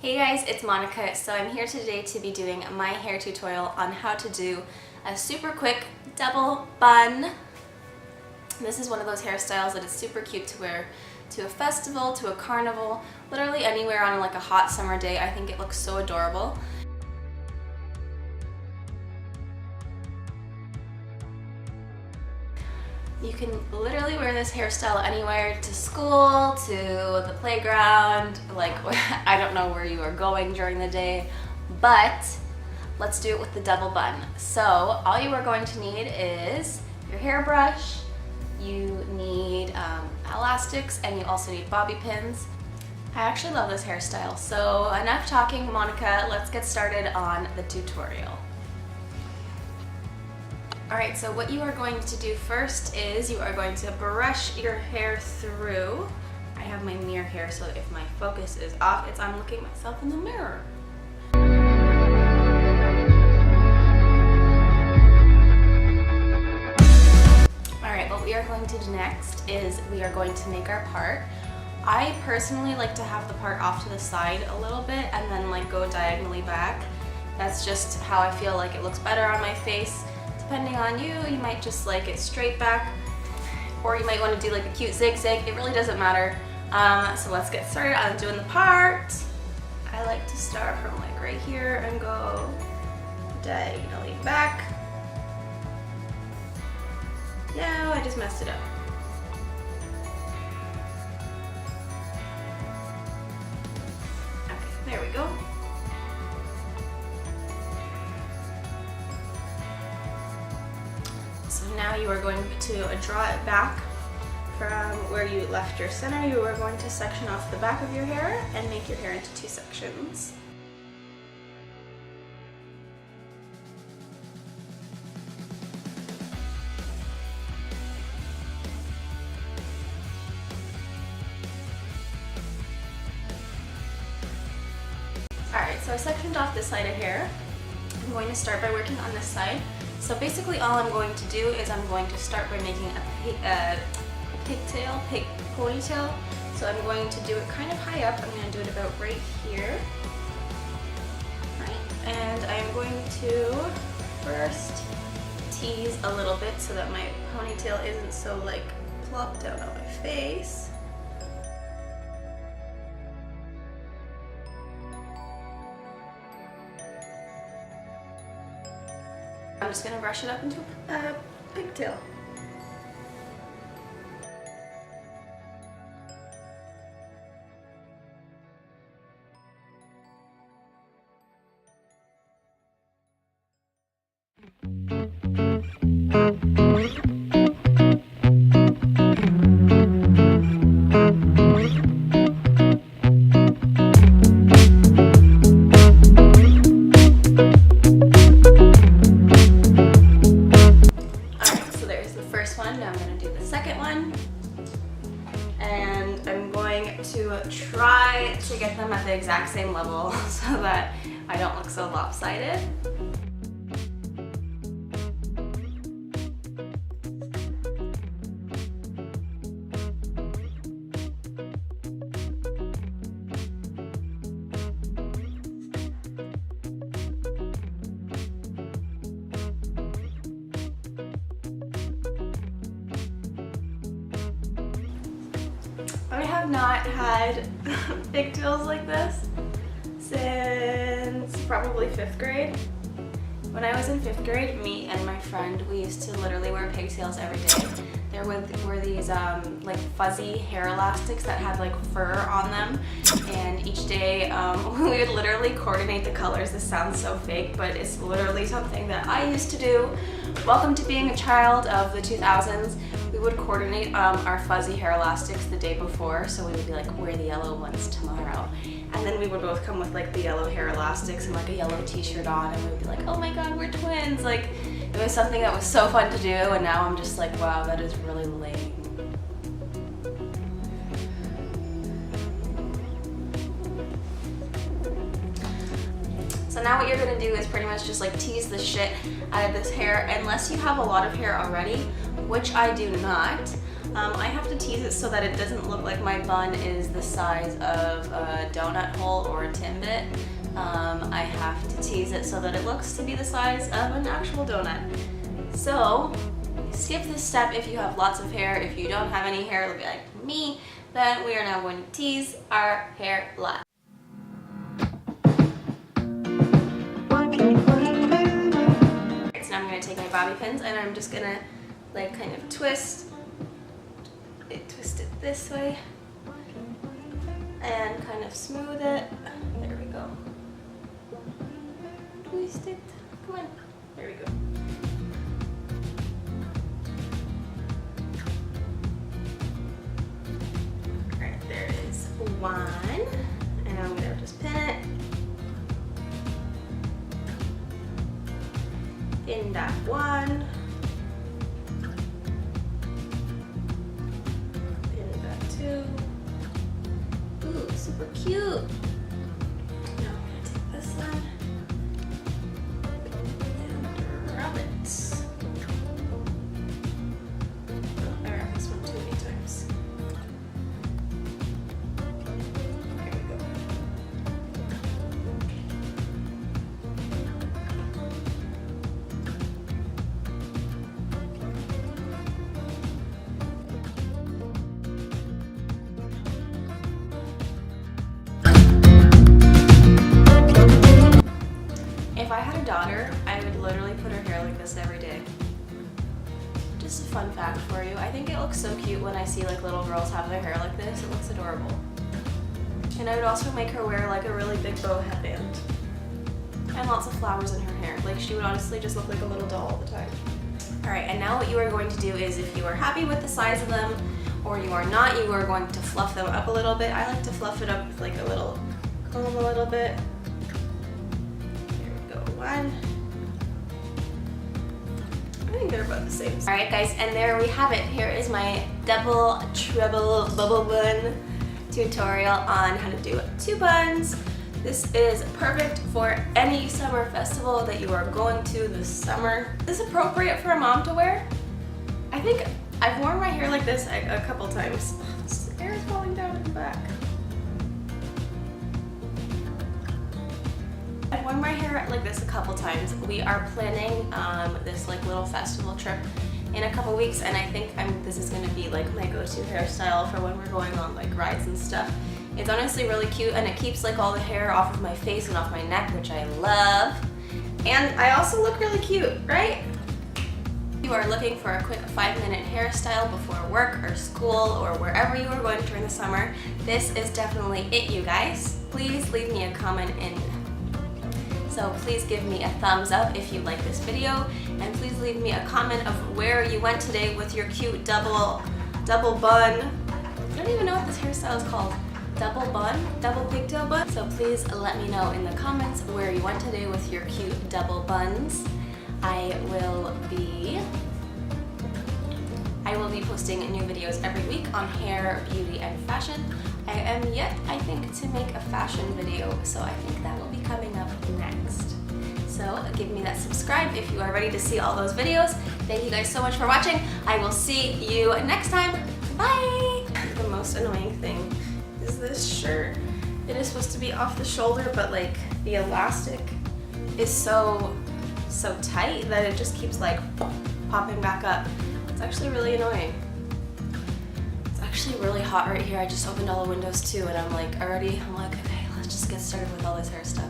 Hey guys, it's Monica. So I'm here today to be doing my hair tutorial on how to do a super quick double bun. This is one of those hairstyles that is super cute to wear to a festival, to a carnival, literally anywhere on like a hot summer day. I think it looks so adorable. You can literally wear this hairstyle anywhere, to school, to the playground, like I don't know where you are going during the day, but let's do it with the double bun. So all you are going to need is your hairbrush, you need elastics, and you also need bobby pins. I actually love this hairstyle. So enough talking, Monica, let's get started on the tutorial. Alright, so what you are going to do first is you are going to brush your hair through. I have my mirror here, so if my focus is off, I'm looking at myself in the mirror. Alright, what we are going to do next is we are going to make our part. I personally like to have the part off to the side a little bit and then like go diagonally back. That's just how I feel like it looks better on my face. Depending on you, you might just like it straight back, or you might want to do like a cute zigzag. It really doesn't matter. So let's get started on doing the part. I like to start from like right here and go diagonally back. No, I just messed it up. Okay, there we go. So now you are going to draw it back from where you left your center. You are going to section off the back of your hair and make your hair into two sections. Alright, so I sectioned off this side of hair. I'm going to start by working on this side. So basically all I'm going to do is I'm going to start by making a ponytail. So I'm going to do it kind of high up. I'm going to do it about right here. Right. And I'm going to first tease a little bit so that my ponytail isn't so like plopped down on my face. I'm just going to brush it up into a pigtail. Try to get them at the exact same level so that I don't look so lopsided. I have not had pigtails like this since probably 5th grade. When I was in 5th grade, me and my friend, we used to literally wear pigtails every day. There were these like fuzzy hair elastics that had like fur on them, and each day we would literally coordinate the colors. This sounds so fake, but it's literally something that I used to do. Welcome to being a child of the 2000s. We would coordinate our fuzzy hair elastics the day before, so we would be like, wear the yellow ones tomorrow. And then we would both come with like the yellow hair elastics and like a yellow t-shirt on, and we would be like, oh my god, we're twins. Like, it was something that was so fun to do, and now I'm just like, wow, that is really lame. So now what you're gonna do is pretty much just like tease the shit out of this hair, unless you have a lot of hair already, which I do not. I have to tease it so that it doesn't look like my bun is the size of a donut hole or a Timbit. I have to tease it so that it looks to be the size of an actual donut. So skip this step if you have lots of hair. If you don't have any hair, like me, then we are now going to tease our hair line. So now I'm going to take my bobby pins and I'm just going to like kind of twist it this way and kind of smooth it. There we go. Twist it. Come on. There we go. Alright, there is one. And I'm going to just pin it. Pin that one. Ooh, super cute. Now I'm gonna take this one and rub it. Oh, I rubbed this one too many times. There we go. If I had a daughter, I would literally put her hair like this every day. Just a fun fact for you. I think it looks so cute when I see like little girls have their hair like this. It looks adorable. And I would also make her wear like a really big bow headband. And lots of flowers in her hair. Like she would honestly just look like a little doll all the time. Alright, and now what you are going to do is if you are happy with the size of them or you are not, you are going to fluff them up a little bit. I like to fluff it up with like a little comb a little bit. One. I think they're about the same. Alright guys, and there we have it. Here is my double treble bubble bun tutorial on how to do 2 buns. This is perfect for any summer festival that you are going to this summer. Is this appropriate for a mom to wear? I think I've worn my hair like this a couple times. This hair is falling down in the back. I've worn my hair like this a couple times. We are planning this like little festival trip in a couple weeks, and I think this is going to be like my go-to hairstyle for when we're going on like rides and stuff. It's honestly really cute, and it keeps like all the hair off of my face and off my neck, which I love. And I also look really cute, right? If you are looking for a quick 5-minute hairstyle before work or school or wherever you are going during the summer, this is definitely it, you guys. Please leave me a comment in. So please give me a thumbs up if you like this video, and please leave me a comment of where you went today with your cute double bun. I don't even know what this hairstyle is called. Double bun? Double pigtail bun? So please let me know in the comments where you went today with your cute double buns. I will be posting new videos every week on hair, beauty, and fashion. I am yet, I think, to make a fashion video, so I think that will be coming up next. So give me that subscribe if you are ready to see all those videos. Thank you guys so much for watching. I will see you next time. Bye! The most annoying thing is this shirt. It is supposed to be off the shoulder, but like the elastic is so tight that it just keeps like popping back up. It's actually really annoying. It's actually really hot right here. I just opened all the windows too, and I'm like, okay, let's just get started with all this hair stuff.